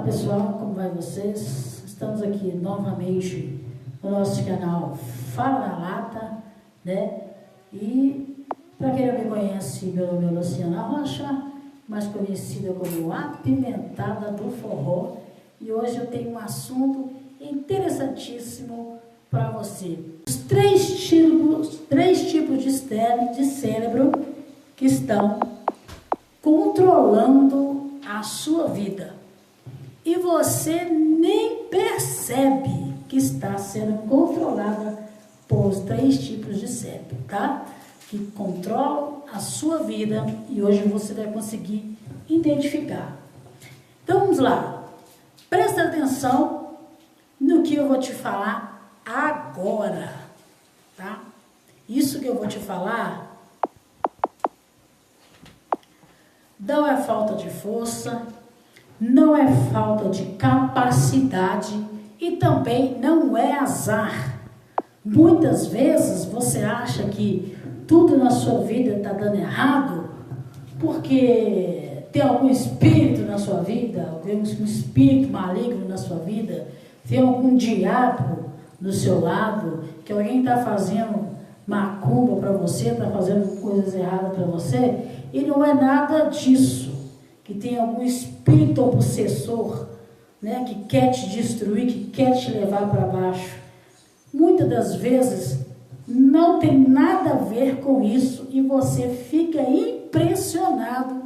pessoal, como vai vocês? Estamos aqui novamente no nosso canal Fala na Lata, né? E para quem não me conhece, meu nome é Luciana Rocha, mais conhecida como Apimentada do Forró. E hoje eu tenho um assunto interessantíssimo para você. Os três tipos de cérebro que estão controlando a sua vida. E você nem percebe que está sendo controlada por os três tipos de cérebro, tá? Que controlam a sua vida e hoje você vai conseguir identificar. Então vamos lá. Presta atenção no que eu vou te falar agora, tá? Isso que eu vou te falar não é falta de força, não é falta de capacidade e também não é azar. Muitas vezes você acha que tudo na sua vida está dando errado porque tem algum espírito na sua vida, algum espírito maligno na sua vida, tem algum diabo do seu lado, que alguém está fazendo macumba para você, está fazendo coisas erradas para você, e não é nada disso, que tem algum espírito obsessor, né, que quer te destruir, que quer te levar para baixo. Muitas das vezes não tem nada a ver com isso e você fica impressionado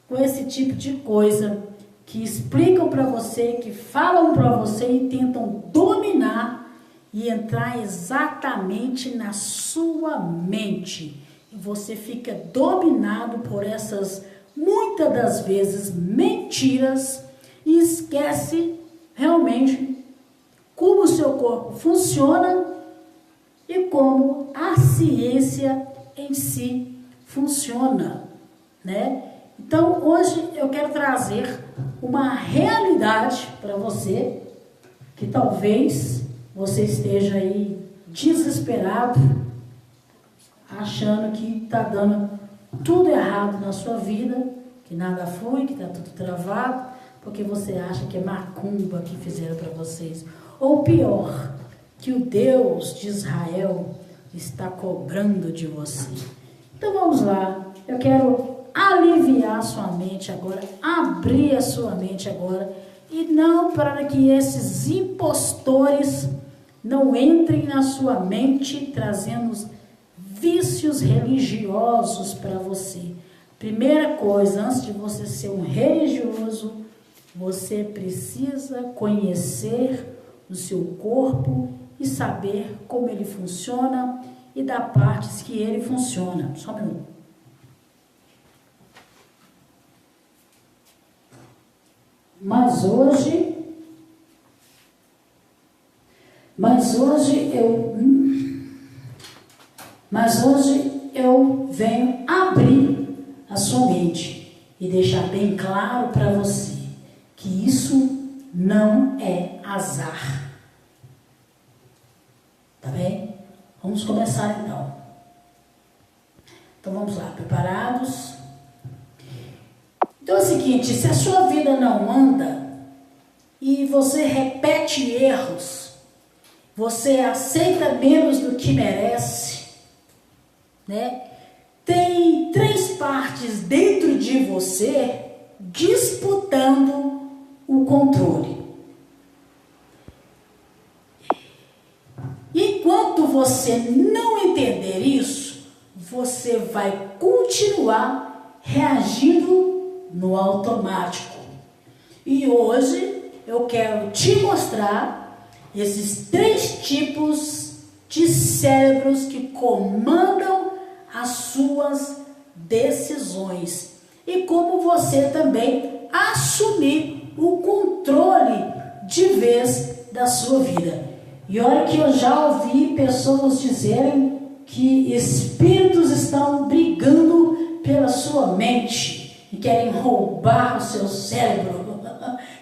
com esse tipo de coisa que explicam para você, que falam para você e tentam dominar e entrar exatamente na sua mente. E você fica dominado por essas, muitas das vezes, mentiras e esquece realmente como o seu corpo funciona e como a ciência em si funciona, né? Então, hoje eu quero trazer uma realidade para você, que talvez você esteja aí desesperado, achando que está dando tudo errado na sua vida, que nada flui, que está tudo travado, porque você acha que é macumba que fizeram para vocês. Ou pior, que o Deus de Israel está cobrando de você. Então vamos lá, eu quero aliviar a sua mente agora, abrir a sua mente agora, e não para que esses impostores não entrem na sua mente trazendo vícios religiosos para você. Primeira coisa, antes de você ser um religioso, você precisa conhecer o seu corpo e saber como ele funciona e da partes que ele funciona. Só um minuto. Mas hoje eu venho abrir a sua mente e deixar bem claro para você que isso não é azar. Tá bem? Vamos começar então. Então vamos lá, preparados? Então é o seguinte, se a sua vida não anda e você repete erros, você aceita menos do que merece, né? Tem três partes dentro de você disputando o controle. Enquanto você não entender isso, você vai continuar reagindo no automático. E hoje eu quero te mostrar esses três tipos de cérebros que comandam as suas decisões e como você também assumir o controle de vez da sua vida. E olha que eu já ouvi pessoas dizerem que espíritos estão brigando pela sua mente e querem roubar o seu cérebro.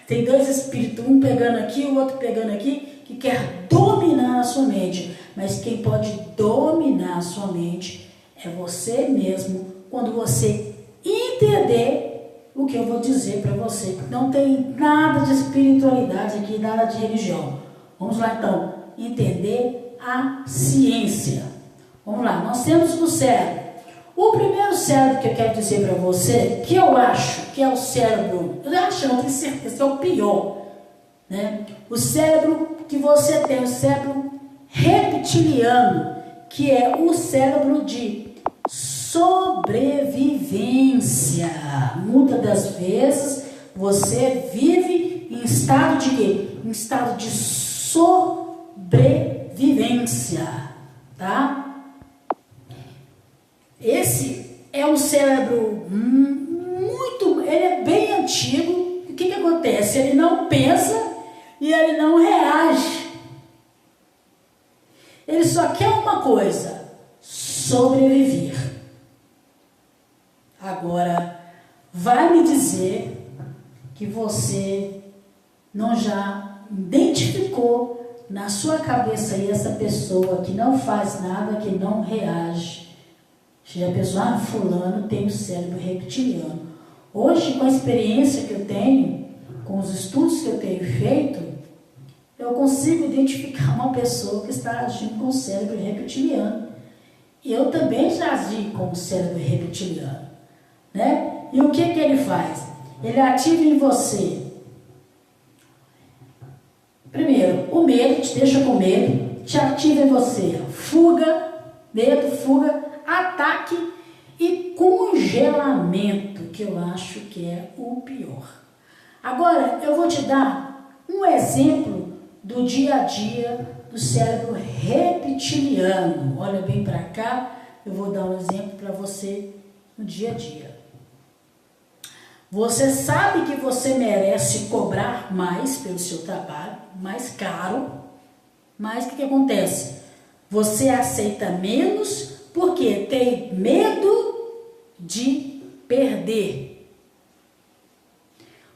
Tem dois espíritos, um pegando aqui, o outro pegando aqui, que quer dominar a sua mente. Mas quem pode dominar a sua mente é você mesmo, quando você entender o que eu vou dizer para você. Não tem nada de espiritualidade aqui, nada de religião. Vamos lá então, entender a ciência. Vamos lá, nós temos o cérebro. O primeiro cérebro que eu quero dizer para você, que eu acho que é o cérebro, eu não tenho certeza que é o pior, né? O cérebro que você tem, o cérebro reptiliano, que é o cérebro de sobrevivência. Muitas das vezes você vive em estado de quê? Em estado de sobrevivência, tá? Esse é um cérebro ele é bem antigo. O que acontece? Ele não pensa e ele não reage. Ele só quer uma coisa: sobreviver. Agora, vai me dizer que você não já identificou na sua cabeça aí essa pessoa que não faz nada, que não reage. Já pensou, fulano tem o cérebro reptiliano. Hoje, com a experiência que eu tenho, com os estudos que eu tenho feito, eu consigo identificar uma pessoa que está agindo com o cérebro reptiliano. E eu também já agi com o cérebro reptiliano, né? E o que ele faz? Ele ativa em você, primeiro, o medo, te deixa com medo, te ativa em você fuga, medo, fuga, ataque e congelamento, que eu acho que é o pior. Agora, eu vou te dar um exemplo do dia a dia do cérebro reptiliano. Olha bem para cá, eu vou dar um exemplo para você no dia a dia. Você sabe que você merece cobrar mais pelo seu trabalho, mais caro, mas o que acontece? Você aceita menos porque tem medo de perder.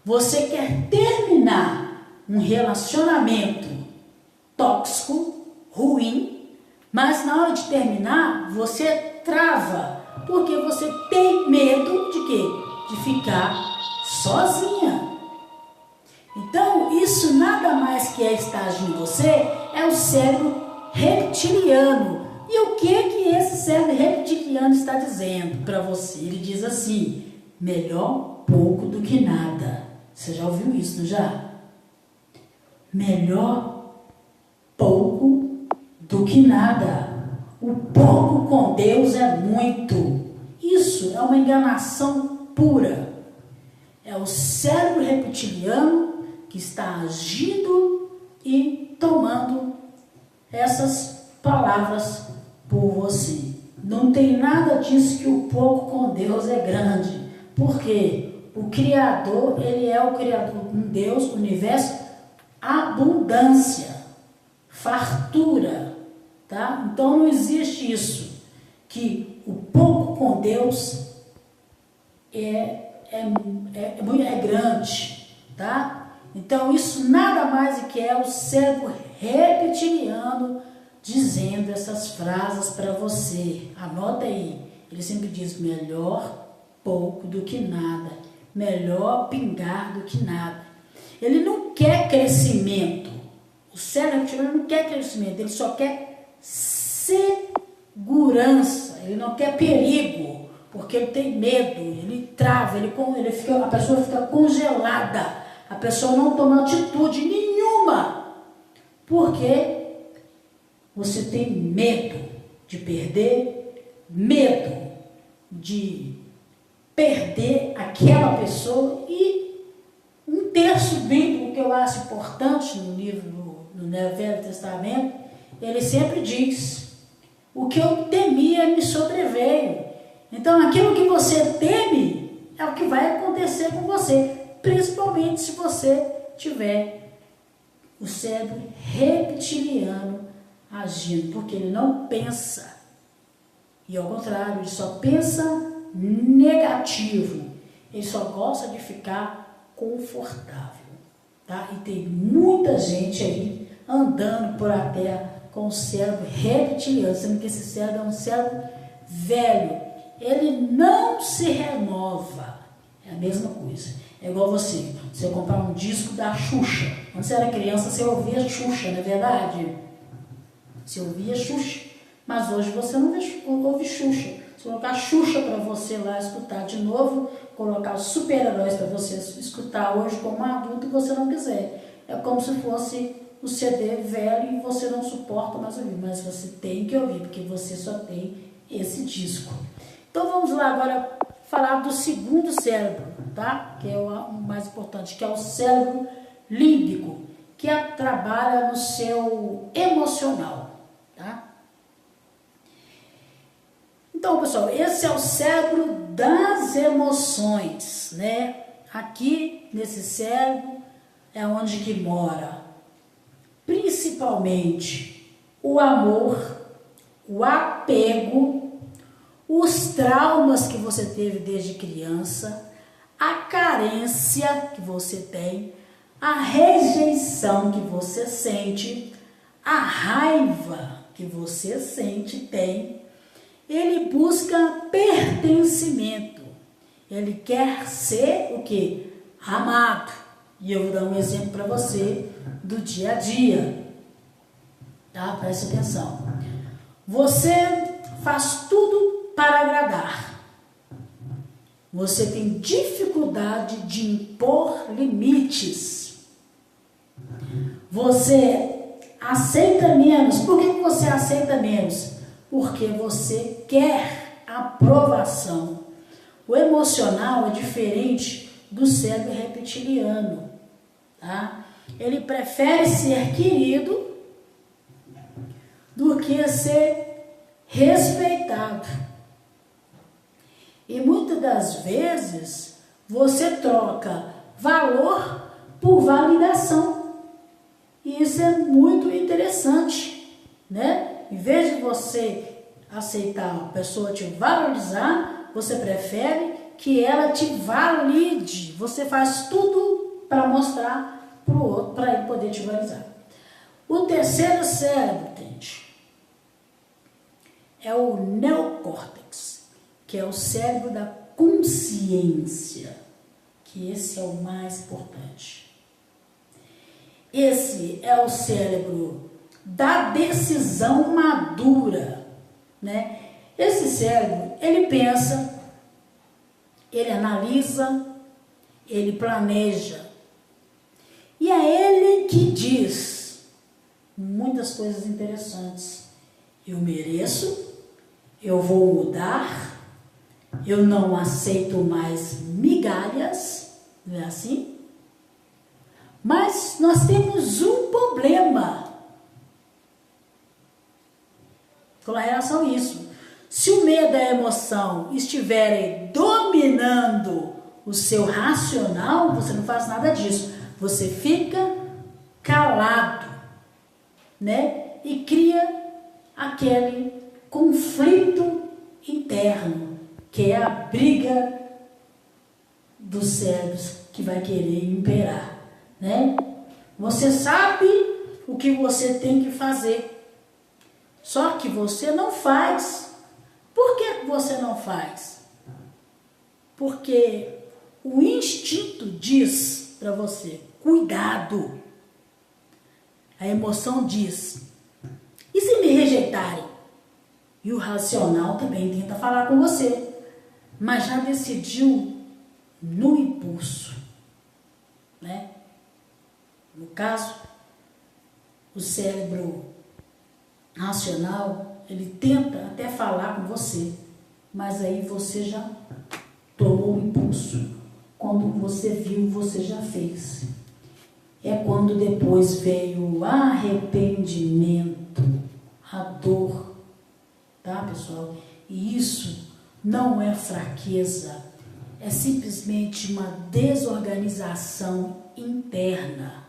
Você quer terminar um relacionamento tóxico, ruim, mas na hora de terminar, você trava, porque você tem medo de quê? De ficar sozinha. Então, isso nada mais que estar agindo em você, é o cérebro reptiliano. E o que esse cérebro reptiliano está dizendo para você? Ele diz assim: melhor pouco do que nada. Você já ouviu isso, não já? Melhor pouco do que nada. O pouco com Deus é muito. Isso é uma enganação pura. É o cérebro reptiliano que está agindo e tomando essas palavras por você. Não tem nada disso que o pouco com Deus é grande. Porque o Criador, ele é o Criador, um Deus, universo, abundância, fartura, tá? Então não existe isso, que o pouco com Deus é grande, tá? Então isso nada mais do que é o cérebro reptiliano dizendo essas frases para você. Anota aí, ele sempre diz: melhor pouco do que nada, melhor pingar do que nada. Ele não quer crescimento. O cérebro reptiliano não quer crescimento, ele só quer segurança, ele não quer perigo, porque ele tem medo, ele trava, a pessoa fica congelada, a pessoa não toma atitude nenhuma, porque você tem medo de perder, medo de perder aquela pessoa. E um texto bíblico que eu acho importante no Velho Testamento, ele sempre diz: o que eu temia me sobreveio. Então aquilo que você teme é o que vai acontecer com você, principalmente se você tiver o cérebro reptiliano agindo, porque ele não pensa, e ao contrário, ele só pensa negativo, ele só gosta de ficar confortável, tá? E tem muita gente aí andando por a terra com o cérebro reptiliano, sendo que esse cérebro é um cérebro velho, ele não se renova, É a mesma coisa. É igual você comprar um disco da Xuxa. Quando você era criança, você ouvia Xuxa, não é verdade? Você ouvia Xuxa, mas hoje você não ouve Xuxa. Se colocar Xuxa para você lá escutar de novo, colocar os super-heróis para você escutar hoje como adulto, você não quiser. É como se fosse o CD velho e você não suporta mais ouvir, mas você tem que ouvir, porque você só tem esse disco. Então vamos lá agora falar do segundo cérebro, tá? Que é o mais importante, que é o cérebro límbico, que trabalha no seu emocional, tá? Então, pessoal, esse é o cérebro das emoções, né? Aqui, nesse cérebro, é onde que mora, principalmente, o amor, o apego, os traumas que você teve desde criança, a carência que você tem, a rejeição que você sente, a raiva que você sente, tem. Ele busca pertencimento. Ele quer ser o quê? Amado. E eu vou dar um exemplo para você do dia a dia. Tá? Preste atenção. Você faz tudo para agradar. Você tem dificuldade de impor limites. Você aceita menos. Por que você aceita menos? Porque você quer aprovação. O emocional é diferente do cérebro reptiliano, tá? Ele prefere ser querido do que ser respeitado. E muitas das vezes você troca valor por validação. E isso é muito interessante, né? Em vez de você aceitar a pessoa te valorizar, você prefere que ela te valide. Você faz tudo para mostrar para o outro, para ele poder te valorizar. O terceiro cérebro, gente, é o neocórtex, que é o cérebro da consciência, que esse é o mais importante. Esse é o cérebro da decisão madura, né? Esse cérebro, ele pensa, ele analisa, ele planeja. E é ele que diz muitas coisas interessantes. Eu mereço, eu vou mudar, eu não aceito mais migalhas, não é assim? Mas nós temos um problema com relação a isso. Se o medo e a emoção estiverem dominando o seu racional, você não faz nada disso. Você fica calado, né? E cria aquele conflito interno, que é a briga dos cérebros que vai querer imperar, né? Você sabe o que você tem que fazer, só que você não faz. Por que você não faz? Porque o instinto diz para você, cuidado. A emoção diz, e se me rejeitarem? E o racional também tenta falar com você, mas já decidiu no impulso, né? No caso, o cérebro racional, ele tenta até falar com você, mas aí você já tomou o impulso. Quando você viu, você já fez. É quando depois veio o arrependimento, a dor, tá, pessoal? E isso não é fraqueza, é simplesmente uma desorganização interna.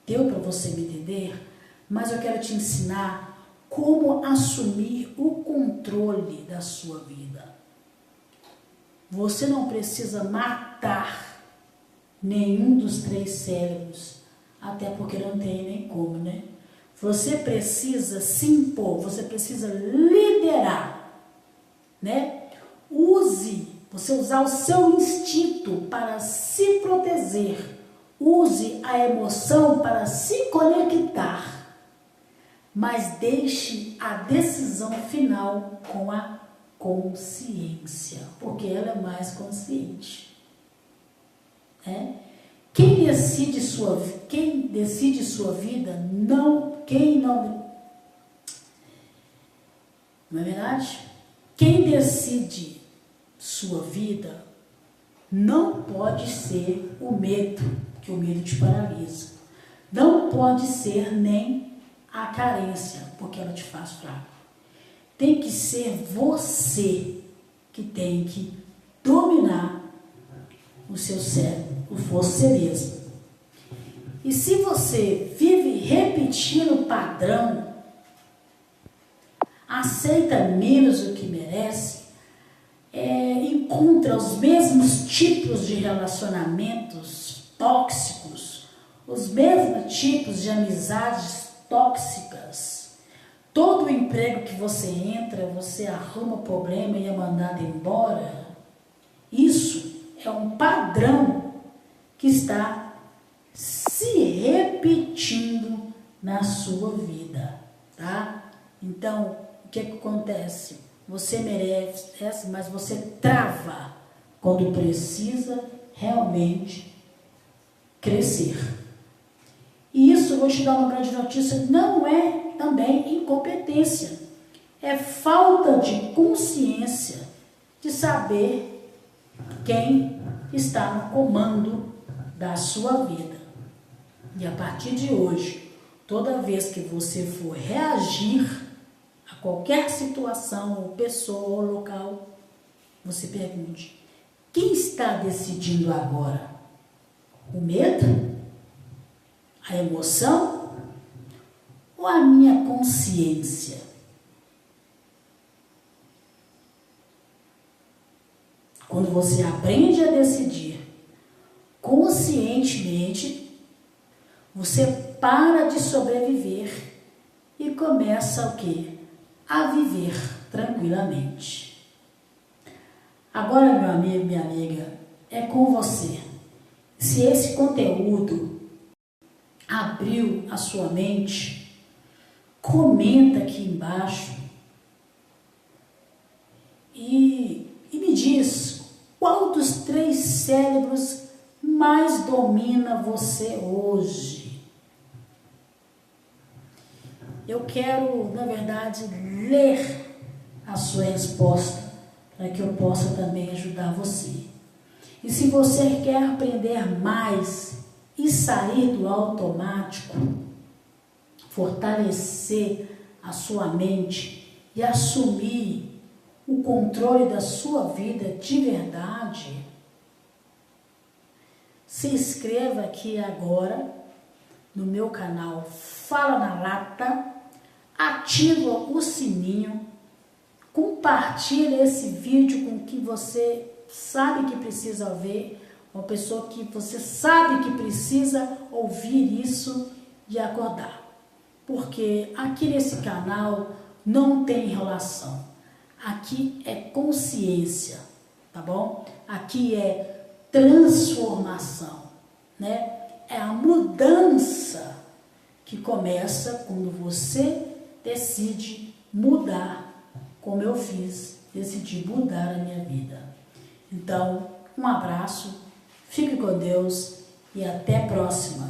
Deu para você me entender? Mas eu quero te ensinar como assumir o controle da sua vida. Você não precisa matar nenhum dos 3 cérebros, até porque não tem nem como, né? Você precisa se impor, você precisa liderar, né? Use Você usar o seu instinto para se proteger. Use a emoção para se conectar. Mas deixe a decisão final com a consciência, porque ela é mais consciente. Quem decide sua vida, não é verdade? Quem decide sua vida não pode ser o medo, que o medo te paralisa. Não pode ser nem a carência, porque ela te faz fraco. Tem que ser você que tem que dominar o seu cérebro, você mesmo. E se você vive repetindo o padrão, aceita menos do que merece, encontra os mesmos tipos de relacionamentos tóxicos, os mesmos tipos de amizades tóxicas, todo o emprego que você entra, você arruma problema e é mandado embora, isso é um padrão que está se repetindo na sua vida, tá? Então, o que acontece? Você merece, mas você trava quando precisa realmente crescer. E isso, eu vou te dar uma grande notícia, não é também incompetência. É falta de consciência de saber quem está no comando da sua vida. E a partir de hoje, toda vez que você for reagir a qualquer situação, ou pessoa, ou local, você pergunte: quem está decidindo agora? O medo? A emoção? Ou a minha consciência? Quando você aprende a decidir conscientemente, você para de sobreviver e começa o quê? A viver tranquilamente. Agora, meu amigo, minha amiga, é com você. Se esse conteúdo abriu a sua mente, comenta aqui embaixo e me diz qual dos 3 cérebros mais domina você hoje. Eu quero, na verdade, ler a sua resposta para que eu possa também ajudar você. E se você quer aprender mais e sair do automático, fortalecer a sua mente e assumir o controle da sua vida de verdade, se inscreva aqui agora no meu canal Fala na Lata, ativa o sininho, compartilhe esse vídeo com quem você sabe que precisa ver, uma pessoa que você sabe que precisa ouvir isso e acordar. Porque aqui nesse canal não tem enrolação, aqui é consciência, tá bom? Aqui é transformação, né? É a mudança que começa quando você decide mudar, como eu fiz, decidi mudar a minha vida. Então, um abraço, fique com Deus e até a próxima.